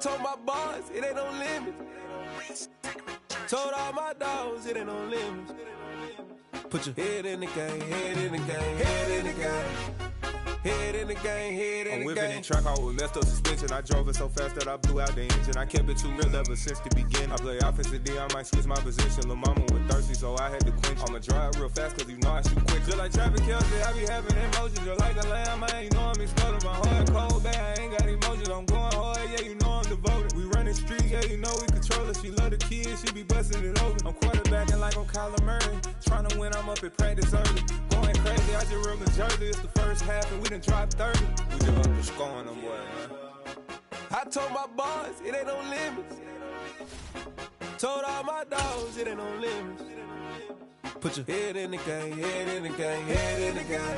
told my boys it ain't no limit. Told all my dogs it ain't no limit. Put your head in the game, head in the game, head in the game. Head in the game, head in the game. I'm whipping in track out with messed up suspension. I drove it so fast that I blew out the engine. I kept it too real ever since the beginning. I play offensive D, I might switch my position. Lil' mama was thirsty, so I had to quench. I'ma drive real fast, cause you know I shoot quick. Just like traffic Kelsey, I be having emotions. Just like a lamb, man, you know I'm exploding. My heart cold, bad, I ain't got emotions. I'm going hard, yeah, you know I'm devoted. We running streets, yeah, you know we control it. She love the kids, she be busting it over. I'm quarterbacking like I'm Kyler Murray. Trying to win, I'm up at practice early. Going crazy, I just real the jersey. It's the first half, and we done dropped 30. We just up to scoring them, boy, man. I told my boys it ain't no limits. Told all my dogs it ain't no limits. Put your head in the game, head in the game, head in the game.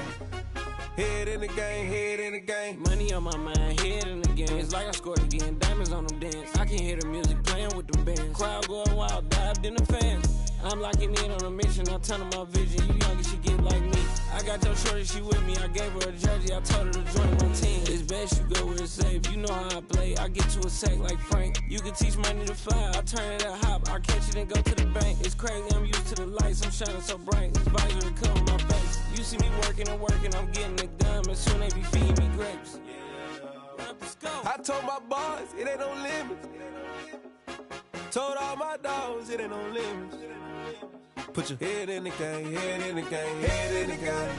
Head in the game, head in the game. Money on my mind, head in the game. It's like I scored again, diamonds on them dance. I can hear the music playing with them bands. Crowd going wild, dived in the fans. I'm locking in on a mission, I'm telling my vision. You young, she get like me. I got your shorty, she with me. I gave her a jersey, I told her to join my team. It's best you go where it's safe. You know how I play. I get to a sack like Frank. You can teach money to fly. I turn it at hop. I catch it and go to the bank. It's crazy, I'm used to the lights. I'm shining so bright. This visor will cover my face. You see me working and working, I'm getting it done. And soon they be feeding me grapes. I told my boys it ain't no limits. Told all my dogs it ain't no limits. Put your head in the game, head in the game, head in the game.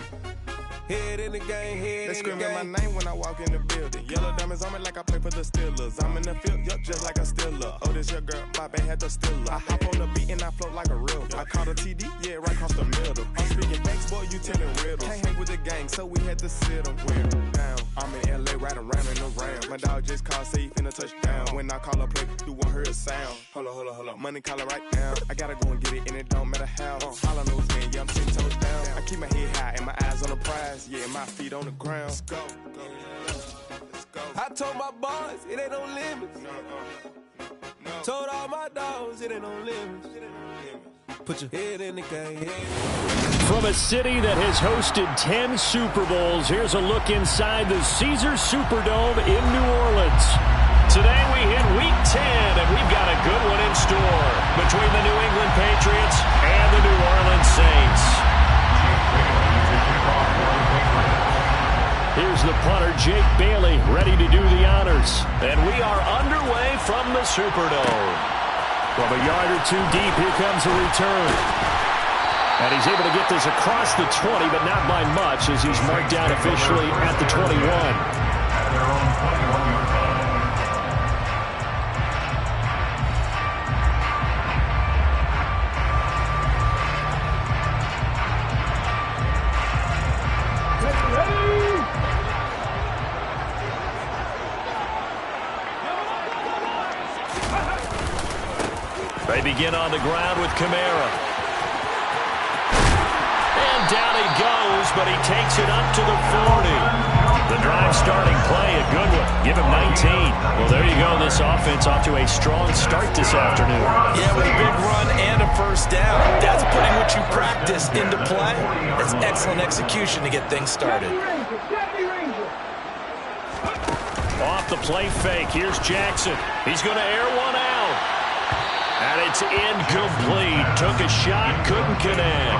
Head in the game, head in the game. They screaming my name when I walk in the building. Yellow diamonds on me like I play for the Steelers. I'm in the field, yup, just like a Steeler. Oh, this your girl, my band had the Steeler. I hop on the beat and I float like a real. I caught a TD, yeah, right across the middle. I'm speaking thanks, boy, you telling riddles. Can't hang with the gang, so we had to sit them down. I'm in LA, riding around in the Ram. My dog just called safe in a touchdown. When I call a play, you won't hear a sound. Hold up, money calling right now. I gotta go and get it, and it don't matter how. All I know is, man, yeah, I'm 10 toes down. I keep my head high and my eyes on the prize. Yeah, my feet on the ground. Let's go. I told my boys it ain't no limits. Told all my dogs it ain't no limits. Put your head in the game. From a city that has hosted 10 Super Bowls, here's a look inside the Caesars Superdome in New Orleans. Today we hit Week 10, and we've got a good one in store between the New England Patriots and the New Orleans Saints. Here's the punter, Jake Bailey, ready to do the honors. And we are underway from the Superdome. From a yard or two deep, here comes a return. And he's able to get this across the 20, but not by much, as he's marked down officially at the 21. They begin on the ground with Kamara. And down he goes, but he takes it up to the 40. The drive starting play, a good one. Give him 19. Well, there you go. This offense off to a strong start this afternoon. Yeah, with a big run and a first down. That's putting what you practice into play. That's excellent execution to get things started. Off the play fake, here's Jackson. He's going to air one out. And it's incomplete. Took a shot, couldn't connect.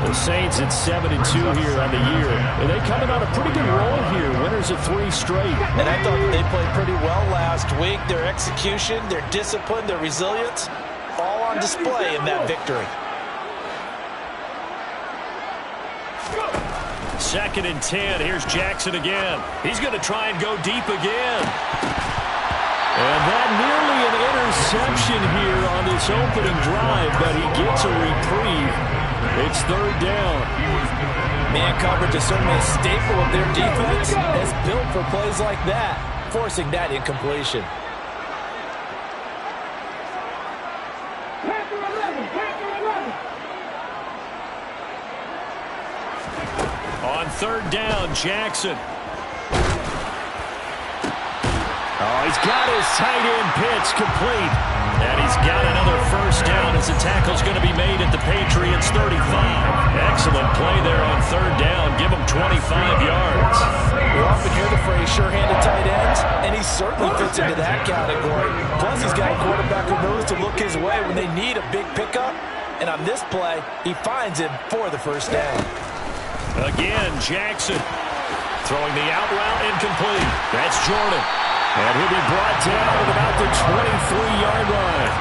The Saints at 7-2 here on the year. And they coming on a pretty good roll here. Winners of 3 straight. And I thought that they played pretty well last week. Their execution, their discipline, their resilience, all on display in that victory. 2nd and 10. Here's Jackson again. He's going to try and go deep again. And that nearly an interception here on this opening drive, but he gets a reprieve. It's 3rd down. Man coverage is certainly a staple of their defense. It's built for plays like that, forcing that incompletion. On 3rd down, Jackson. Oh, he's got his tight end pitch complete. And he's got another first down as the tackle's going to be made at the Patriots' 35. Excellent play there on third down. Give him 25 yards. We often hear the phrase sure-handed tight ends, and he certainly fits into that category. Plus, he's got a quarterback who knows to look his way when they need a big pickup. And on this play, he finds him for the first down. Again, Jackson throwing the out route incomplete. That's Jordan. And he'll be brought down at about the 23-yard line.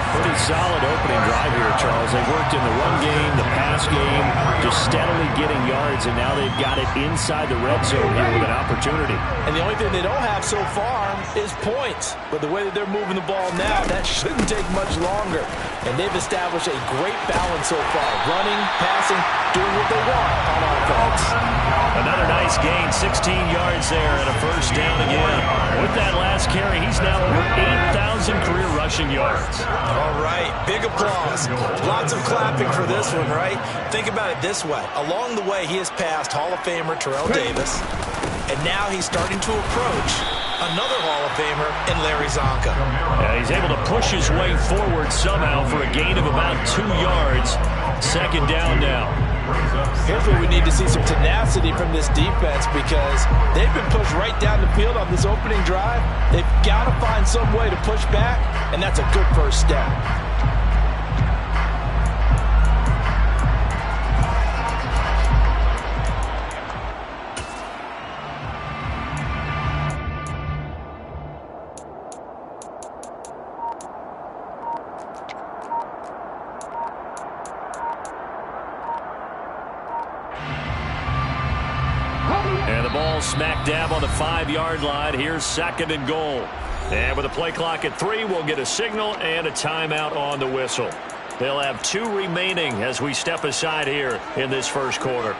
Pretty solid opening drive here, Charles. They worked in the run game, the pass game, just steadily getting yards, and now they've got it inside the red zone here with an opportunity. And the only thing they don't have so far is points. But the way that they're moving the ball now, that shouldn't take much longer. And they've established a great balance so far. Running, passing, doing what they want on offense. Another nice gain, 16 yards there and a first down again. With that last carry, he's now over 8,000 career rushing yards. All right, big applause. Lots of clapping for this one, right? Think about it this way. Along the way, he has passed Hall of Famer Terrell Davis, and now he's starting to approach another Hall of Famer in Larry Zonka. Yeah, he's able to push his way forward somehow for a gain of about 2 yards. Second down now. Here's where we need to see some tenacity from this defense because they've been pushed right down the field on this opening drive. They've got to find some way to push back, and that's a good first step. And the ball smack dab on the 5-yard line. Here's second and goal. And with the play clock at 3, we'll get a signal and a timeout on the whistle. They'll have 2 remaining as we step aside here in this first quarter.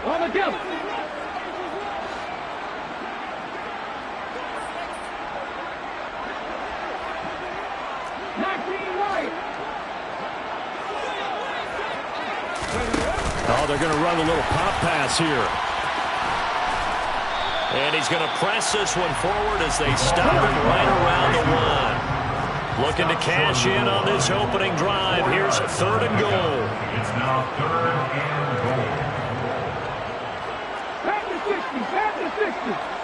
On the go. Oh, they're going to run a little pop pass here. And he's going to press this one forward as they stop it right around the 1. Looking to cash in on this opening drive. Here's third and goal. It's now third and goal. Back to 60, back to 60.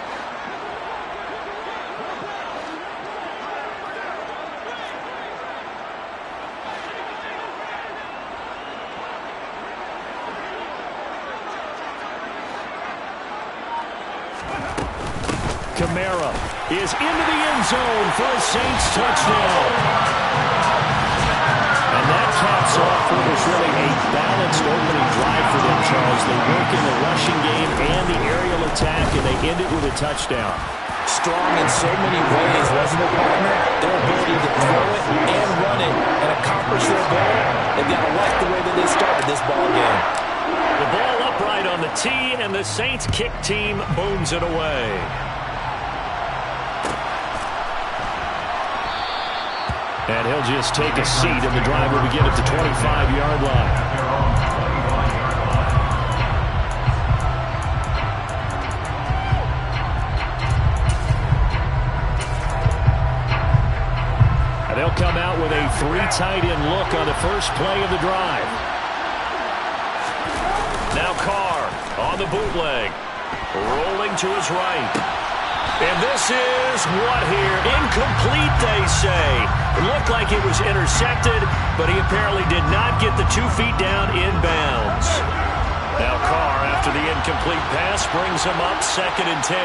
Kamara is into the end zone for a Saints touchdown. And that caps off what was really a balanced opening drive for them, Charles. They work in the rushing game and the aerial attack, and they end it with a touchdown. Strong in so many ways, wasn't it, partner? Their ability to throw it and run it and accomplish their goal. They've got to like the way that they started this ball game. The ball upright on the tee, and the Saints kick team booms it away. And he'll just take a seat, and the drive will begin at the 25-yard line. And they'll come out with a 3 tight end look on the first play of the drive. Now Carr on the bootleg, rolling to his right. And this is what here? Incomplete, they say. It looked like it was intercepted, but he apparently did not get the 2 feet down inbounds. Now Carr, after the incomplete pass, brings him up 2nd and 10.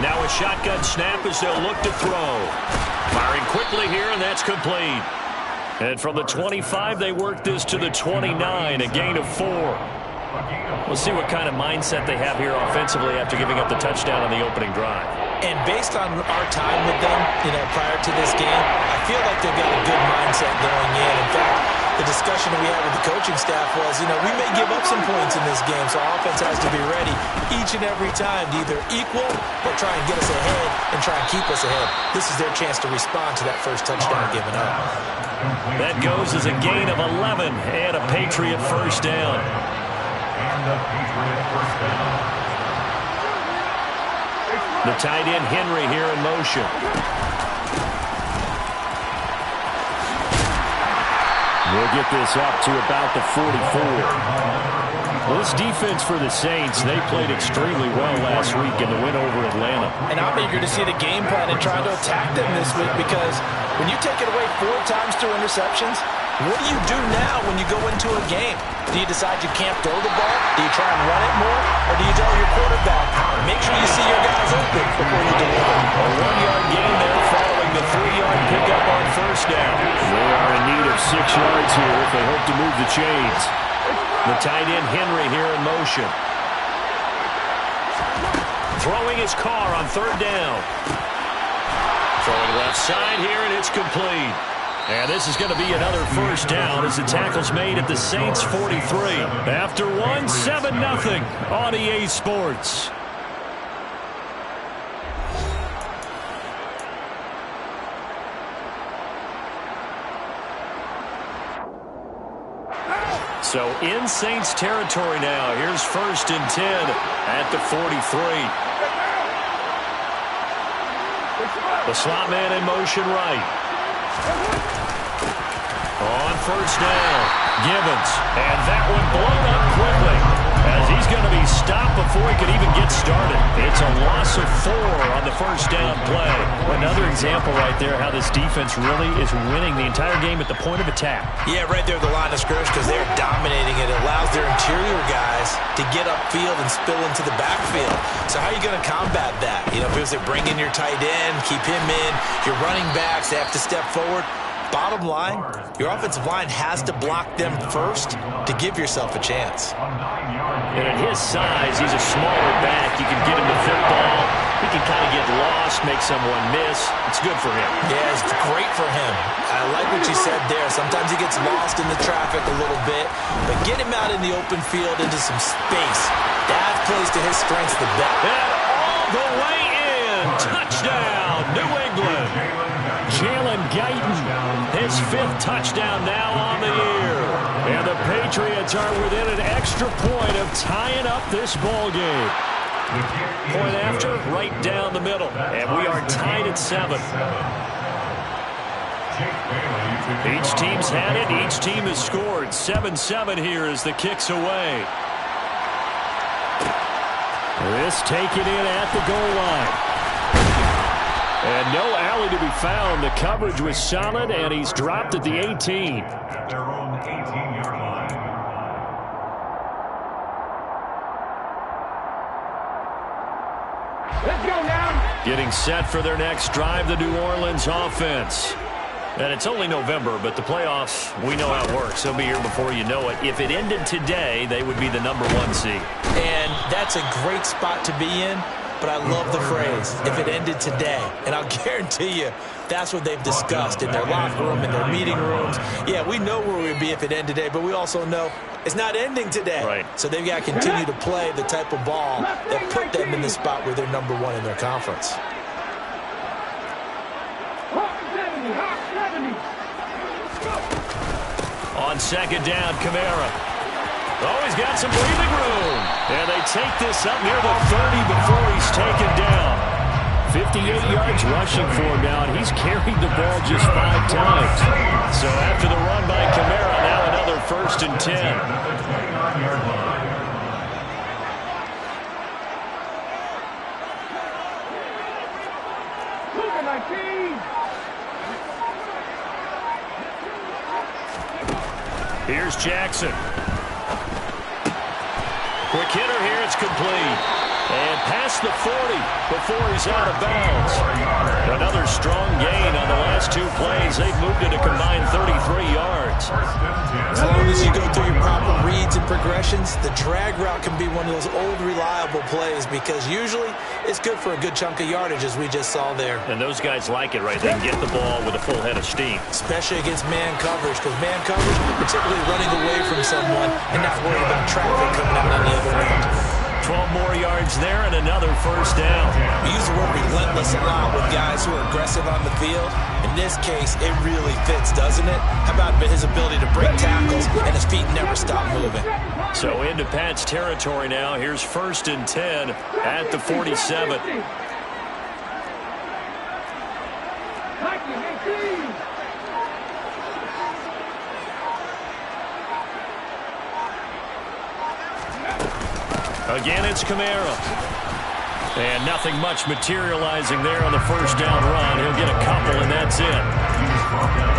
Now a shotgun snap as they'll look to throw. Firing quickly here, and that's complete. And from the 25, they work this to the 29, a gain of 4. We'll see what kind of mindset they have here offensively after giving up the touchdown on the opening drive. And based on our time with them, prior to this game, I feel like they've got a good mindset going in. In fact, the discussion that we had with the coaching staff was, we may give up some points in this game, so our offense has to be ready each and every time to either equal or try and get us ahead and try and keep us ahead. This is their chance to respond to that first touchdown given up. That goes as a gain of 11 and a Patriot first down. The tight end Henry here in motion. We'll get this up to about the 44. Well, this defense for the Saints, they played extremely well last week in the win over Atlanta. And I'm eager to see the game plan and try to attack them this week, because when you take it away 4 times through interceptions, what do you do now when you go into a game? Do you decide you can't throw the ball? Do you try and run it more? Or do you tell your quarterback, make sure you see your guys open before you deliver? A 1-yard gain there following the 3-yard pickup on first down. They are in need of 6 yards here if they hope to move the chains. The tight end Henry here in motion. Throwing his car on 3rd down. Throwing left side here, and it's complete. And this is going to be another first down as the tackle's made at the Saints 43. After 1, 7-0 on EA Sports. So in Saints territory now. Here's 1st and 10 at the 43. The slot man in motion right. On first down, Gibbons. And that one blown up quickly as he's going to be stopped before he could even get started. It's a loss of 4 on the first down play. Another example right there how this defense really is winning the entire game at the point of attack. Yeah, right there at the line of scrimmage, because they're dominating it. It allows their interior guys to get upfield and spill into the backfield. So how are you going to combat that? Because they bring in your tight end, keep him in, your running backs, they have to step forward. Bottom line, your offensive line has to block them first to give yourself a chance. And at his size, he's a smaller back. You can get him the football. He can kind of get lost, make someone miss. It's good for him. Yeah, it's great for him. I like what you said there. Sometimes he gets lost in the traffic a little bit, but get him out in the open field into some space. That plays to his strengths the best. And all the way in. Touchdown, New England. Jalen Guyton, his 5th touchdown now on the year. And the Patriots are within an extra point of tying up this ball game. Point after, right down the middle. And we are tied at 7. Each team's had it. Each team has scored. 7-7 here as the kick's away. This taken in at the goal line. And no alley to be found. The coverage was solid, and he's dropped at the 18. At their own 18-yard line. Let's go now. Getting set for their next drive, the New Orleans offense. And it's only November, but the playoffs, we know how it works. They'll be here before you know it. If it ended today, they would be the number 1 seed. And that's a great spot to be in. But I love the phrase, if it ended today. And I'll guarantee you, that's what they've discussed in their locker room, in their meeting rooms. Yeah, we know where we'd be if it ended today, but we also know it's not ending today. Right. So they've got to continue to play the type of ball that put them in the spot where they're number 1 in their conference. On 2nd down, Kamara. Oh, he's got some breathing room. And they take this up near the 30 before he's taken down. 58 yards rushing for him now, and he's carried the ball just 5 times. So after the run by Kamara, now another 1st and 10. Here's Jackson. Quick hitter here, it's complete. And past the 40 before he's out of bounds. Another strong gain on the last 2 plays. They've moved it a combined 33 yards. As long as you go through your proper reads and progressions, the drag route can be one of those old reliable plays because usually it's good for a good chunk of yardage, as we just saw there. And those guys like it, right? They can get the ball with a full head of steam. Especially against man coverage, because man coverage, particularly running away from someone and not worrying about traffic coming out on the other end. 12 more yards there and another first down. We use the word relentless a lot with guys who are aggressive on the field. In this case, it really fits, doesn't it? How about his ability to break tackles and his feet never stop moving? So into Pat's territory now. Here's 1st and 10 at the 47. Again, it's Kamara. And nothing much materializing there on the first down run. He'll get a couple, and that's it.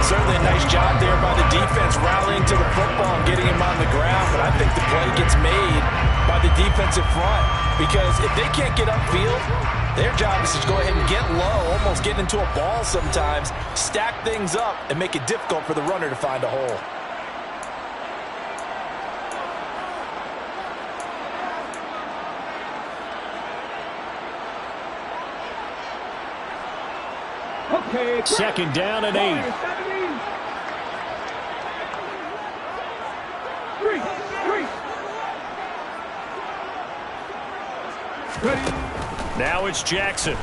Certainly a nice job there by the defense rallying to the football and getting him on the ground. But I think the play gets made by the defensive front because if they can't get upfield, their job is to go ahead and get low, almost get into a ball sometimes, stack things up, and make it difficult for the runner to find a hole. Second down and 8. Now it's Jackson.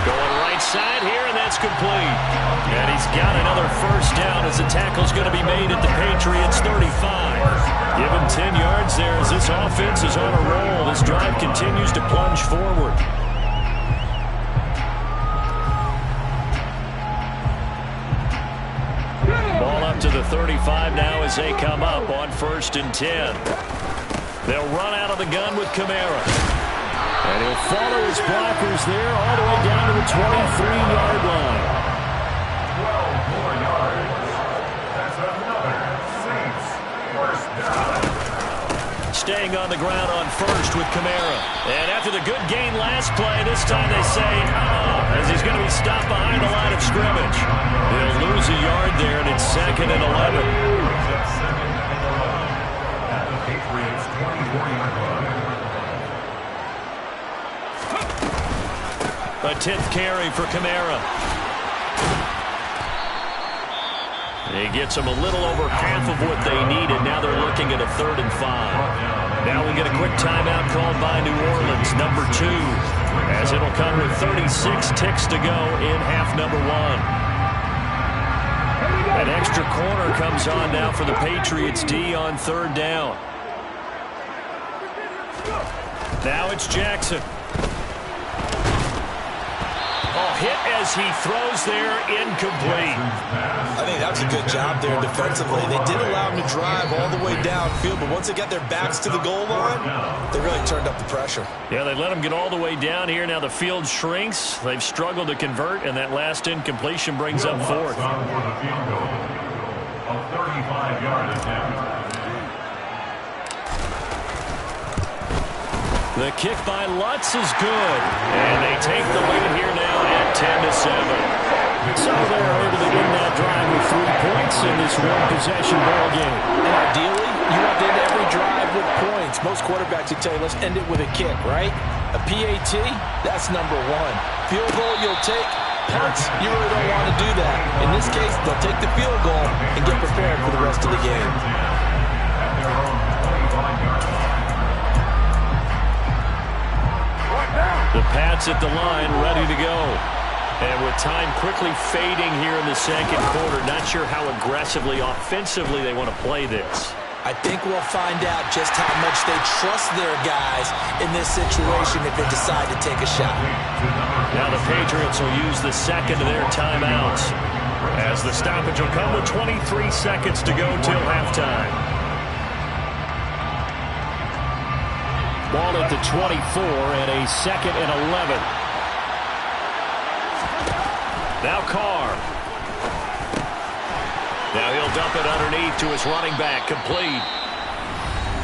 Going right side here, and that's complete. And he's got another first down as the tackle's going to be made at the Patriots' 35. Give him 10 yards there as this offense is on a roll. This drive continues to plunge forward. Ball up to the 35 now as they come up on 1st and 10. They'll run out of the gun with Kamara. And he'll follow his blockers there all the way down to the 23-yard line. 12 more yards. That's another Saints first down. Staying on the ground on 1st with Kamara. And after the good gain last play, this time they say, as he's going to be stopped behind the line of scrimmage. They'll lose a yard there, and it's 2nd and 11. At the Patriots' 24-yard line. A 10th carry for Kamara. He gets them a little over half of what they needed. Now they're looking at a 3rd and 5. Now we get a quick timeout called by New Orleans, number 2, as it'll come with 36 ticks to go in half number 1. An extra corner comes on now for the Patriots D on 3rd down. Now it's Jackson. Hit as he throws there, incomplete. I think that was a good job there defensively. They did allow him to drive all the way downfield, but once they got their backs to the goal line, they really turned up the pressure. Yeah, they let him get all the way down here. Now the field shrinks. They've struggled to convert, and that last incompletion brings up 4th. For the field goal, a 35-yard attempt. The kick by Lutz is good, and they take the lead here now at 10-7. So they're able to end that drive with 3 points in this one-possession ball game. And ideally, you want to end every drive with points. Most quarterbacks would tell you, let's end it with a kick, right? A PAT, that's number 1. Field goal, you'll take. Punts, you really don't want to do that. In this case, they'll take the field goal and get prepared for the rest of the game. The Pats at the line, ready to go. And with time quickly fading here in the second quarter, not sure how aggressively, offensively they want to play this. I think we'll find out just how much they trust their guys in this situation if they decide to take a shot. Now the Patriots will use the second of their timeouts, as the stoppage will come with 23 seconds to go till halftime. Ball at the 24 and a 2nd and 11. Now Carr. Now he'll dump it underneath to his running back, complete.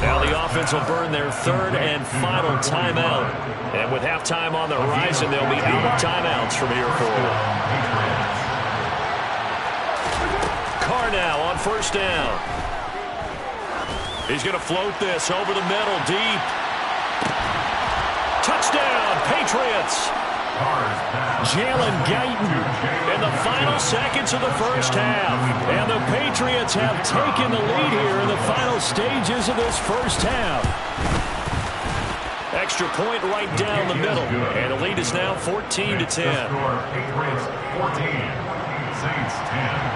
Now the offense will burn their 3rd and final timeout. And with halftime on the horizon, they'll be out of timeouts from here forward. Carr now on first down. He's going to float this over the middle, deep. Touchdown, Patriots. Jalen Guyton in the final seconds of the first half. And the Patriots have taken the lead here in the final stages of this first half. Extra point right down the middle. And the lead is now 14-10. Patriots 14, Saints 10.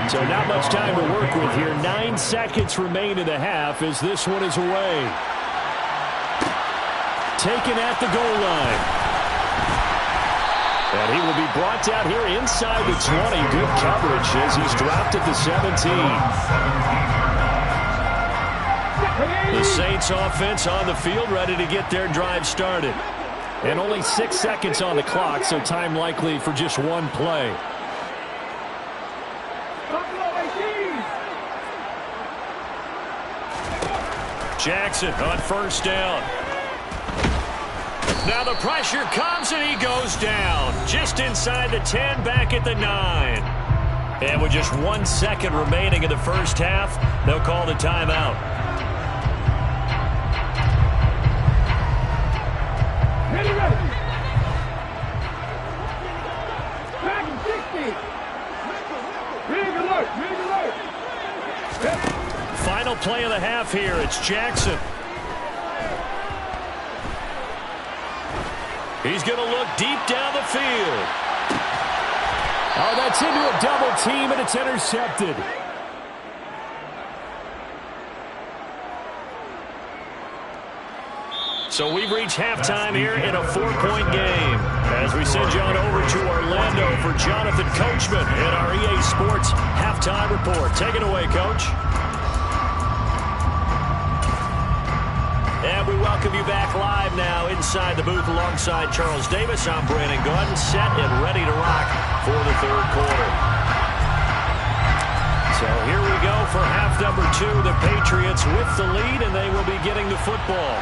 So not much time to work with here. 9 seconds remain in the half as this one is away. Taken at the goal line. And he will be brought down here inside the 20. Good coverage as he's dropped at the 17. The Saints offense on the field ready to get their drive started. And only 6 seconds on the clock, so time likely for just one play. Jackson on first down. Now the pressure comes and he goes down. Just inside the 10, back at the 9. And with just 1 second remaining in the first half, they'll call the timeout. Final play of the half here. It's Jackson. He's going to look deep down the field. Oh, that's into a double team, and it's intercepted. So we've reached halftime here in a 4-point game. As we send you on over to Orlando for Jonathan Coachman in our EA Sports Halftime Report. Take it away, Coach. And we welcome you back live now inside the booth alongside Charles Davis. I'm Brandon Gordon, set and ready to rock for the third quarter. So here we go for half number 2. The Patriots with the lead, and they will be getting the football.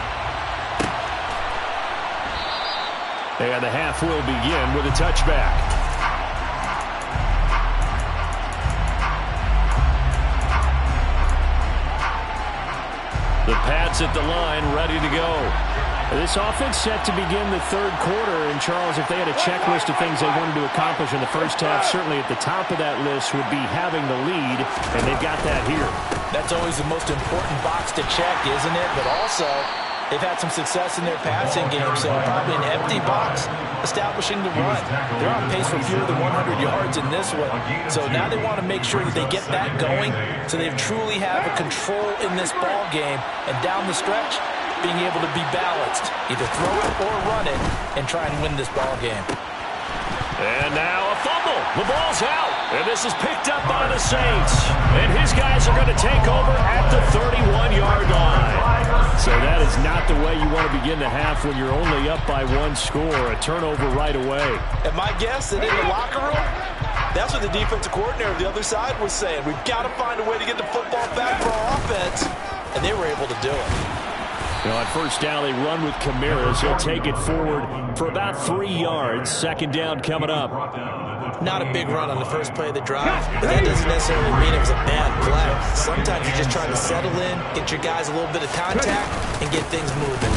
And the half will begin with a touchback. The Pats at the line, ready to go. This offense set to begin the third quarter. And, Charles, if they had a checklist of things they wanted to accomplish in the first half, certainly at the top of that list would be having the lead, and they've got that here. That's always the most important box to check, isn't it? But also, they've had some success in their passing game, so probably an empty box establishing the run. They're on pace for fewer than 100 yards in this one. So now they want to make sure that they get that going so they truly have a control in this ball game. And down the stretch, being able to be balanced. Either throw it or run it and try and win this ball game. And now a fumble. The ball's out. And this is picked up by the Saints. And his guys are going to take over at the 31-yard line. So that is not the way you want to begin the half when you're only up by 1 score. A turnover right away. And my guess that in the locker room, that's what the defensive coordinator of the other side was saying. We've got to find a way to get the football back for our offense. And they were able to do it. You know, on first down, they run with Kamiras. He'll take it forward for about 3 yards. Second down coming up. Not a big run on the first play of the drive, but that doesn't necessarily mean it was a bad play. Sometimes you're just trying to settle in, get your guys a little bit of contact, and get things moving.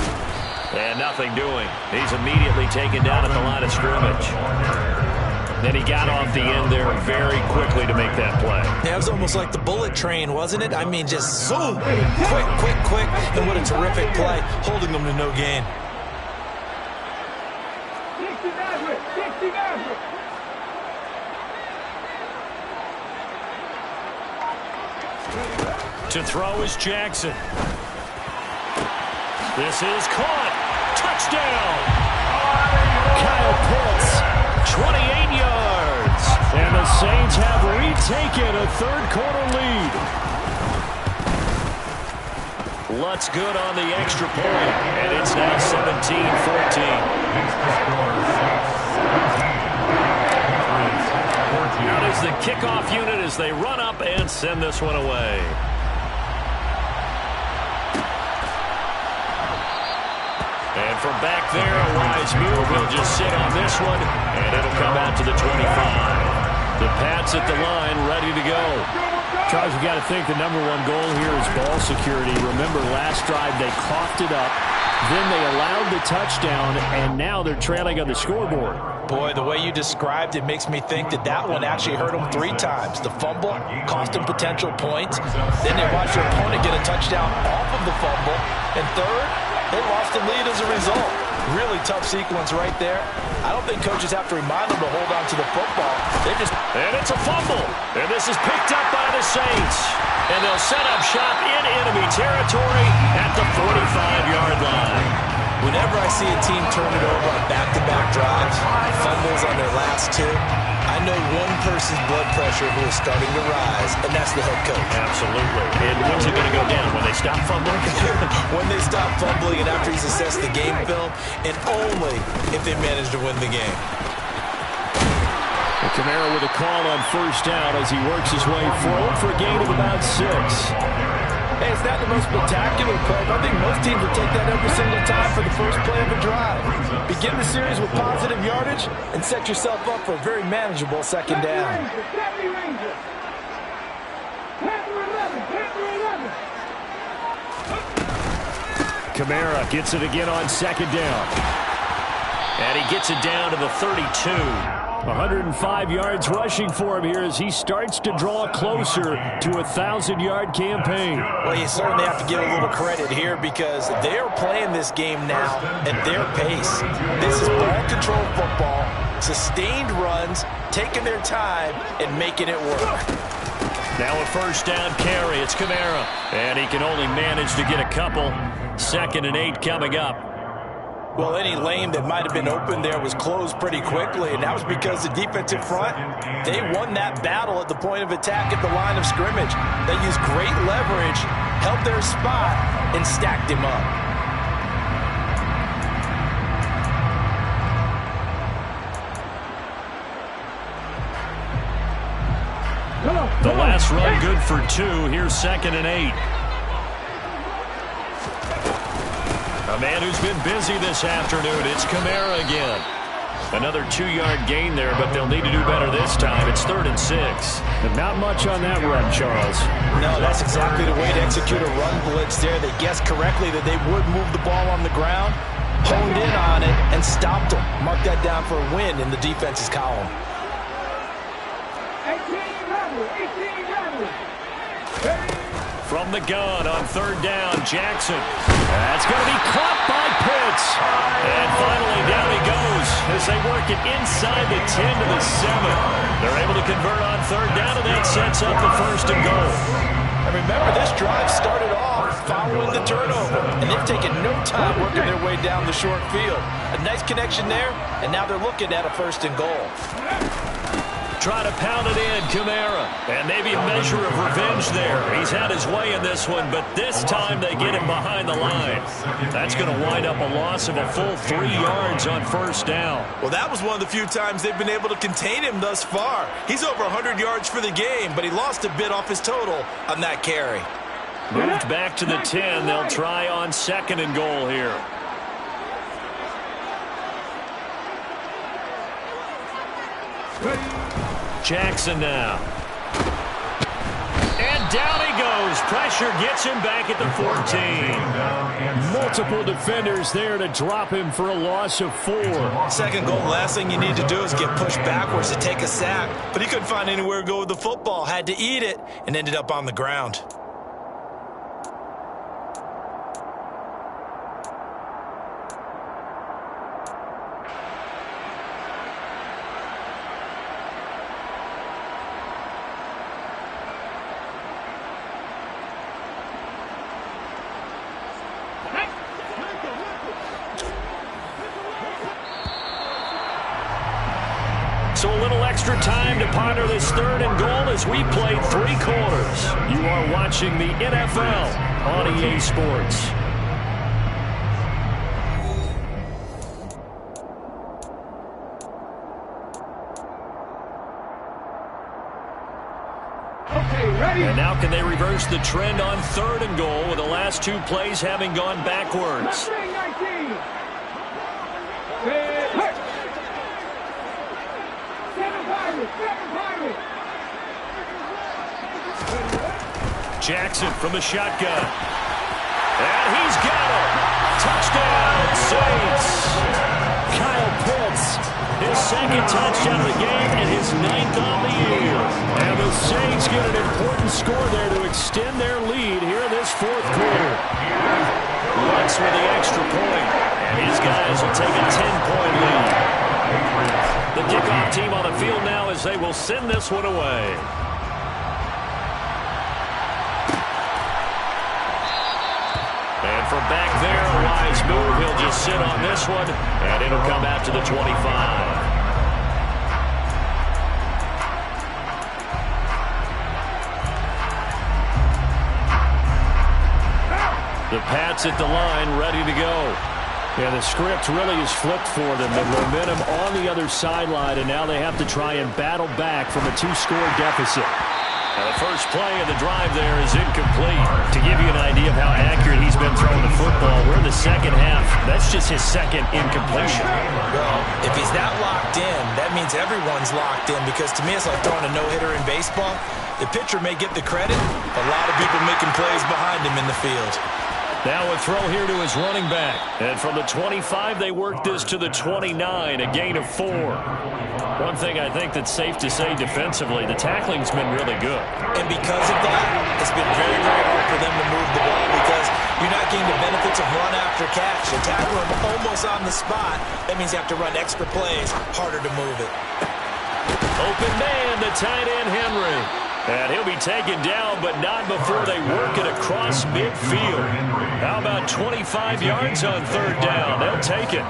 And nothing doing. He's immediately taken down at the line of scrimmage. Then he got off the end there very quickly to make that play. Yeah, it was almost like the bullet train, wasn't it? I mean, just zoom, quick, and what a terrific play, holding them to no gain. To throw is Jackson. This is caught. Touchdown. Kyle Pitts, 28 yards. And the Saints have retaken a third quarter lead. Lutz good on the extra point. And it's now 17-14. Now there's the kickoff unit as they run up and send this one away. And from back there, a wise move. He'll just sit on this one, and it'll come out to the 25. The Pats waits at the line, ready to go. Charles, you got to think the #1 goal here is ball security. Remember, last drive they coughed it up, then they allowed the touchdown, and now they're trailing on the scoreboard. Boy, the way you described it makes me think that that one actually hurt them 3 times. The fumble cost them potential points. Then they watched their opponent get a touchdown off of the fumble. And third, they lost the lead as a result. Really tough sequence right there. I don't think coaches have to remind them to hold on to the football. And it's a fumble. And this is picked up by the Saints. And they'll set up shop in enemy territory at the 45-yard line. Whenever I see a team turn it over on back-to-back drives, fumbles on their last 2, I know one person's blood pressure who is starting to rise, and that's the head coach. Absolutely. And when's it going to go down? When they stop fumbling? When they stop fumbling and after he's assessed the game film, and only if they manage to win the game. And Kamara with a call on first down as he works his way forward for a gain of about 6. Hey, it's not the most spectacular play, but I think most teams will take that every single time for the first play of a drive. Begin the series with positive yardage and set yourself up for a very manageable second down. Kamara gets it again on second down. And he gets it down to the 32. 105 yards rushing for him here as he starts to draw closer to a 1,000-yard campaign. Well, you certainly have to give a little credit here because they're playing this game now at their pace. This is ball-control football, sustained runs, taking their time, and making it work. Now a first down carry. It's Kamara. And he can only manage to get a couple. 2nd and 8 coming up. Well, any lane that might have been open there was closed pretty quickly, and that was because the defensive front, they won that battle at the point of attack at the line of scrimmage. They used great leverage, held their spot, and stacked him up. The last run good for 2. Here's 2nd and 8. A man who's been busy this afternoon. It's Kamara again. Another 2-yard gain there, but they'll need to do better this time. It's 3rd and 6. And not much on that run, Charles. No, that's exactly the way to execute a run blitz there. They guessed correctly that they would move the ball on the ground, honed in on it, and stopped them. Mark that down for a win in the defense's column. From the gun on 3rd down, Jackson. That's going to be caught by Pitts. And finally down he goes as they work it inside the 10 to the 7. They're able to convert on 3rd down, and that sets up the 1st and goal. And remember, this drive started off following the turnover, and they've taken no time working their way down the short field. A nice connection there, and now they're looking at a 1st and goal. Try to pound it in, Kamara. And maybe a measure of revenge there. He's had his way in this one, but this time they get him behind the line. That's going to wind up a loss of a full 3 yards on 1st down. Well, that was one of the few times they've been able to contain him thus far. He's over 100 yards for the game, but he lost a bit off his total on that carry. Moved back to the 10. They'll try on 2nd and goal here. Jackson now. And down he goes. Pressure gets him back at the 14. Multiple defenders there to drop him for a loss of 4. 2nd goal, last thing you need to do is get pushed backwards to take a sack. But he couldn't find anywhere to go with the football. Had to eat it and ended up on the ground. So a little extra time to ponder this 3rd and goal as we played 3 quarters. You are watching the NFL on EA Sports. And now can they reverse the trend on 3rd and goal with the last 2 plays having gone backwards? Jackson from the shotgun. And he's got him. Touchdown, Saints. Kyle Pitts, his second touchdown of the game and his 9th on the year. And the Saints get an important score there to extend their lead here in this fourth quarter. Lutz with the extra point, and his guys will take a 10-point lead. The kickoff team on the field now as they will send this one away. And from back there, a wise move. He'll just sit on this one, and it'll come out to the 25. The Pats at the line, ready to go. Yeah, the script really is flipped for them. The momentum on the other sideline, and now they have to try and battle back from a 2-score deficit. Now the first play of the drive there is incomplete. To give you an idea of how accurate he's been throwing the football, we're in the second half. That's just his second incompletion. Well, if he's that locked in, that means everyone's locked in, because to me it's like throwing a no-hitter in baseball. The pitcher may get the credit. A lot of people making plays behind him in the field. Now a throw here to his running back. And from the 25, they work this to the 29, a gain of 4. One thing I think that's safe to say defensively, the tackling's been really good. And because of that, it's been very, very hard for them to move the ball, because you're not getting the benefits of run after catch. You tackle him almost on the spot. That means you have to run extra plays, harder to move it. Open man, the tight end Henry. And he'll be taken down, but not before they work it across midfield. How about 25 yards on third down? They'll take it.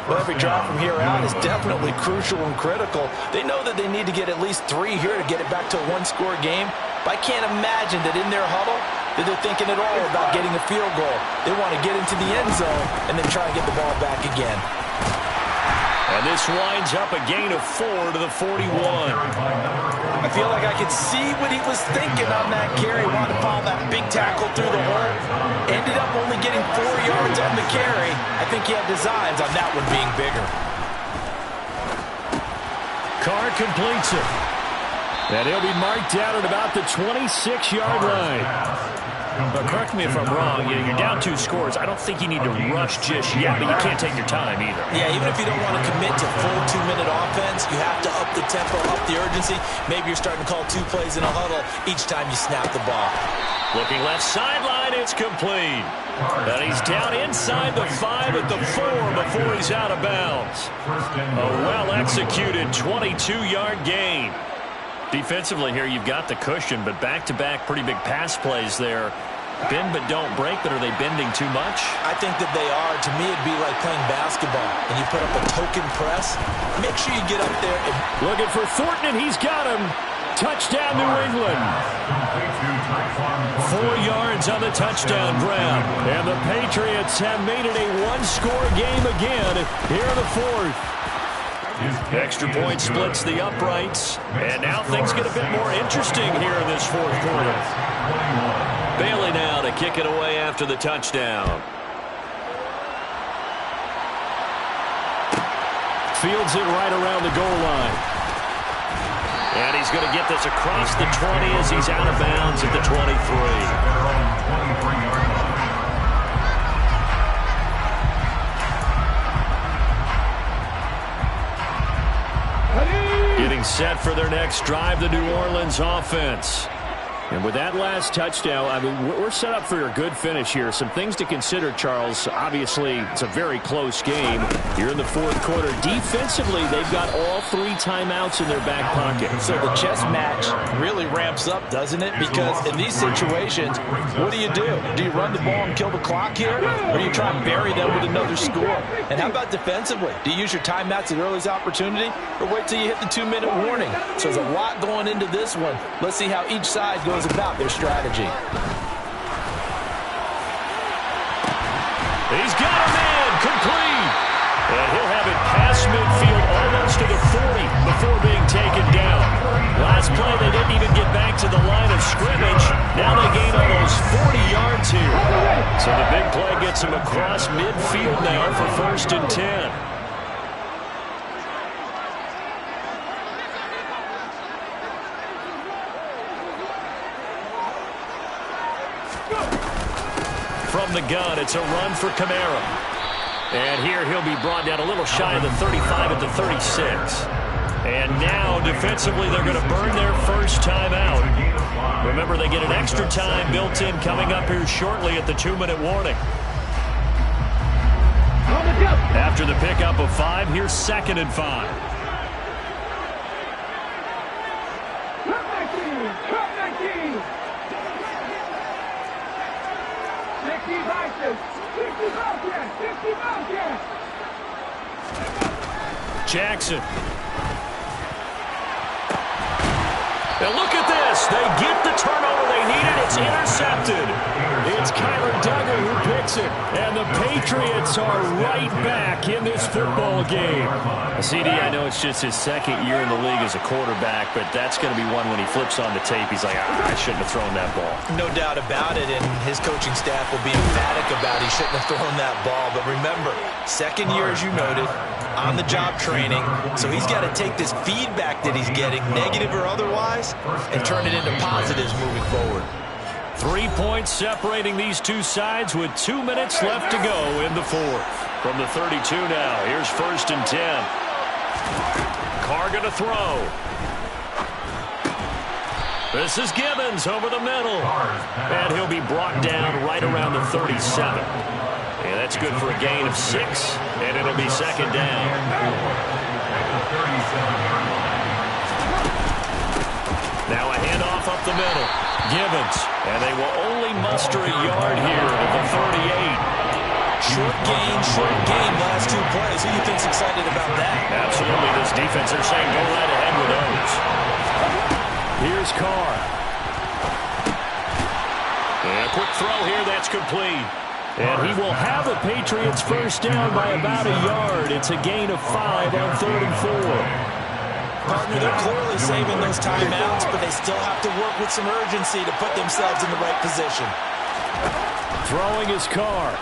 Well, every drive from here out is definitely crucial and critical. They know that they need to get at least 3 here to get it back to a 1-score game. But I can't imagine that in their huddle that they're thinking at all about getting a field goal. They want to get into the end zone and then try and get the ball back again. And this winds up a gain of 4 to the 41. I feel like I could see what he was thinking on that carry. Wanted to follow that big tackle through the hole. Ended up only getting 4 yards on the carry. I think he had designs on that one being bigger. Carr completes it. And he'll be marked down at about the 26-yard line. But correct me if I'm wrong, you're down 2 scores. I don't think you need to rush just yet, but you can't take your time either. Yeah, even if you don't want to commit to full 2-minute offense, you have to up the tempo, up the urgency. Maybe you're starting to call 2 plays in a huddle each time you snap the ball. Looking left sideline, it's complete. And he's down inside the 5 at the 4 before he's out of bounds. A well-executed 22-yard gain. Defensively here, you've got the cushion, but back-to-back pretty big pass plays there. Bend but don't break, but are they bending too much? I think that they are. To me, it'd be like playing basketball, and you put up a token press. Make sure you get up there. And looking for Thornton, and he's got him. Touchdown, New England. 4 yards on the touchdown grab. And the Patriots have made it a 1-score game again here in the 4th. Extra point splits the uprights, and now things get a bit more interesting here in this 4th quarter. Bailey now to kick it away after the touchdown. Fields it right around the goal line. And he's going to get this across the 20 as he's out of bounds at the 23. Getting set for their next drive, the New Orleans offense. And with that last touchdown, I mean, we're set up for a good finish here. Some things to consider, Charles. Obviously, it's a very close game. You're in the 4th quarter. Defensively, they've got all 3 timeouts in their back pocket. So the chess match really ramps up, doesn't it? Because in these situations, what do? Do you run the ball and kill the clock here? Or do you try and bury them with another score? And how about defensively? Do you use your timeouts at earliest opportunity? Or wait till you hit the 2-minute warning? So there's a lot going into this one. Let's see how each side goes about their strategy. He's got a man complete. And he'll have it past midfield almost to the 40 before being taken down. Last play, they didn't even get back to the line of scrimmage. Now they gain almost 40 yards here. So the big play gets him across midfield now for 1st and 10. from the gun. It's a run for Kamara. And here he'll be brought down a little shy of the 35 at the 36. And now, defensively, they're going to burn their first time out. Remember, they get an extra time built in coming up here shortly at the 2-minute warning. After the pickup of 5, here's 2nd and 5. Jackson. And look at this. They get the turnover they needed. It's intercepted. It's Kyler Duggar who picks it. And the Patriots are right back in this football game. CD, I know it's just his 2nd year in the league as a quarterback, but that's going to be one when he flips on the tape. He's like, I shouldn't have thrown that ball. No doubt about it, and his coaching staff will be emphatic about he shouldn't have thrown that ball. But remember, 2nd year, as you noted, on-the-job training, so he's got to take this feedback that he's getting, negative or otherwise, and turn it into positives moving forward. 3 points separating these two sides with 2 minutes left to go in the 4th. From the 32 now, here's 1st and 10. Carr going to throw. This is Gibbons over the middle. And he'll be brought down right around the 37. And that's good for a gain of 6, and it'll be 2nd down. Now a handoff up the middle. Gibbons, and they will only muster a yard here at the 38. Short gain, last 2 plays. Who do you think's excited about that? Absolutely, this defense, they're saying go right ahead with those. Here's Carr. And a quick throw here, that's complete. And he will have the Patriots first down by about a yard. It's a gain of 5 on 3rd and 4. Partner, they're clearly saving those timeouts, but they still have to work with some urgency to put themselves in the right position. Throwing his Carr.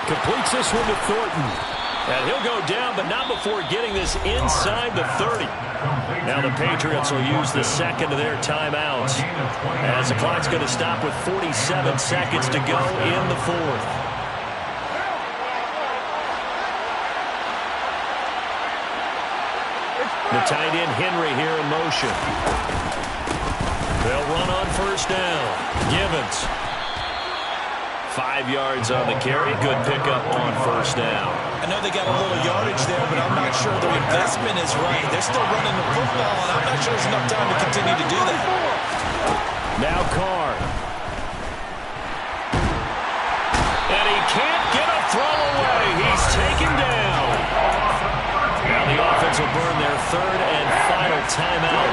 Completes this one to Thornton. And he'll go down, but not before getting this inside the 30. Now the Patriots will use the 2nd of their timeouts, as the clock's going to stop with 47 seconds to go in the 4th. The tight end Henry here in motion. They'll run on 1st down. Gibbons. 5 yards on the carry. Good pickup on 1st down. I know they got a little yardage there, but I'm not sure the investment is right. They're still running the football, and I'm not sure there's enough time to continue to do that. Now Carr. And he can't get a throw away. He's taken down. Now the offense will burn their 3rd and final timeout.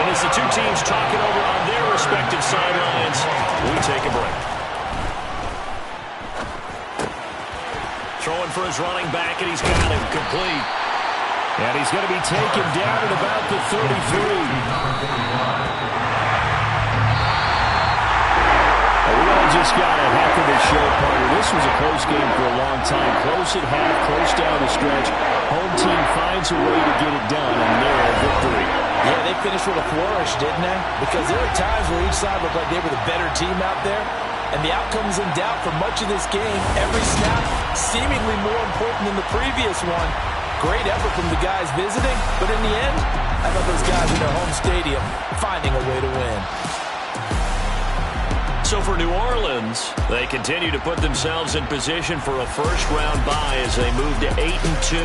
And as the two teams talk it over on their respective sidelines, we take a break. Throwing for his running back, and he's got him complete. And he's going to be taken down at about the 33. We all just got a heck of a show, partner. This was a close game for a long time. Close at half, close down the stretch. Home team finds a way to get it done, and they're a victory. Yeah, they finished with a flourish, didn't they? Because there were times where each side looked like they were the better team out there. And the outcome's in doubt for much of this game. Every snap seemingly more important than the previous one. Great effort from the guys visiting, but in the end, how about those guys in their home stadium finding a way to win? So for New Orleans, they continue to put themselves in position for a first-round bye as they move to 8-2.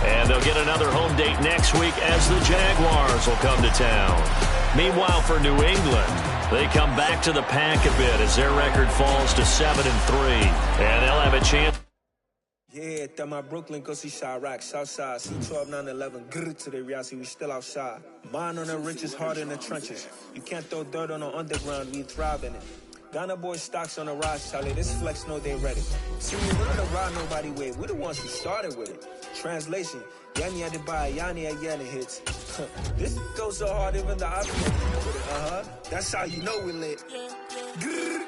And they'll get another home date next week as the Jaguars will come to town. Meanwhile, for New England, they come back to the pack a bit as their record falls to 7-3. And they'll have a chance. Yeah, that my Brooklyn, go see Chirac, Southside, C12, 911, grrr to the reality, we still outside. Mine on the riches, heart in the trenches. You can't throw dirt on the underground, we thrive in it. Ghana boys stocks on the rise, Charlie, this flex know they ready. See, we don't the ride nobody with, we the ones who started with it. Translation, Yanni had to buy, Yanni had Yanni hits. This goes so hard, even the option with it, that's how you know we lit. Grrr,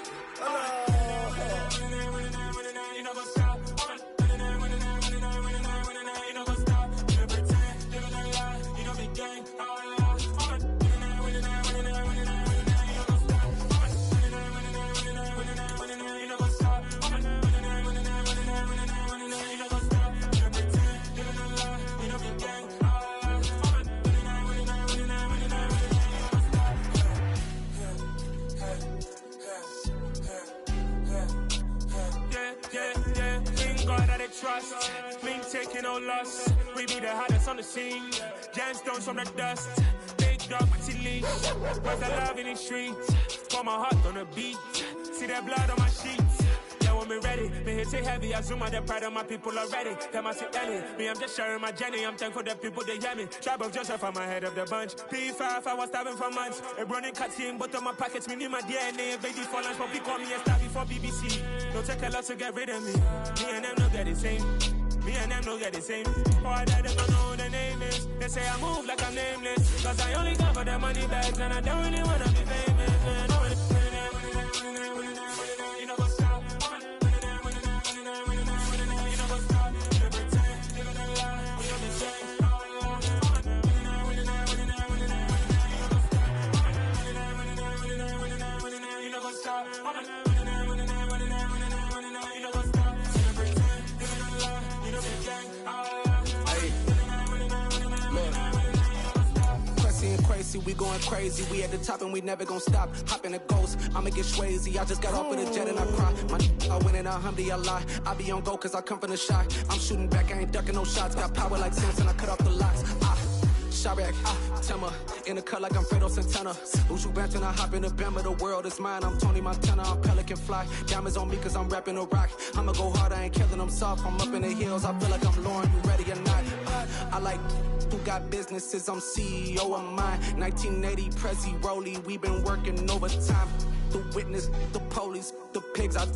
no loss. We be the hottest on the scene. Gemstones from the dust. Big dog, pretty leash. Where's the love in the streets? Pour my heart on the beat. See that blood on my sheets. Yeah, when me ready, me hit it heavy. I zoom out the pride of my people already. Them I see Ellie. Me, I'm just sharing my journey. I'm thankful that people they hear me. Tribe of Joseph, I'm ahead of the bunch. P5, I was starving for months. A running cuts in, but on my pockets, me need my DNA. Baby for lunch, but we call me a star before BBC. Don't take a lot to get rid of me. Me and them no get the same. Me and them no get the same. Oh, I don't know who the name is. They say I move like I'm nameless. Cause I only got for the money bags and I don't really wanna be famous. Man. You know what's up? You know what's up? You pretend, live in a lie. We don't be saying, you know what's up? Crazy, we going crazy. We at the top and we never gonna stop. Hop in a ghost, I'ma get swayzy. I just got off of the jet and I cry. I win in a Humvee, I lie. I be on go cause I come from the shot. I'm shooting back, I ain't ducking no shots. Got power like Samson, I cut off the locks. Sharek, Tema, in the cut like I'm Fredo Santana. Ushu Banton, I hop in the Bama, the world is mine. I'm Tony Montana, I'm Pelican Fly. Diamonds on me cause I'm rapping a rock. I'ma go hard, I ain't killing them soft. I'm up in the hills, I feel like I'm Lauren, you ready or not? I like who got businesses, I'm CEO of mine. 1980, Prezi Rolly, we been working overtime. The witness, the police, the pigs, I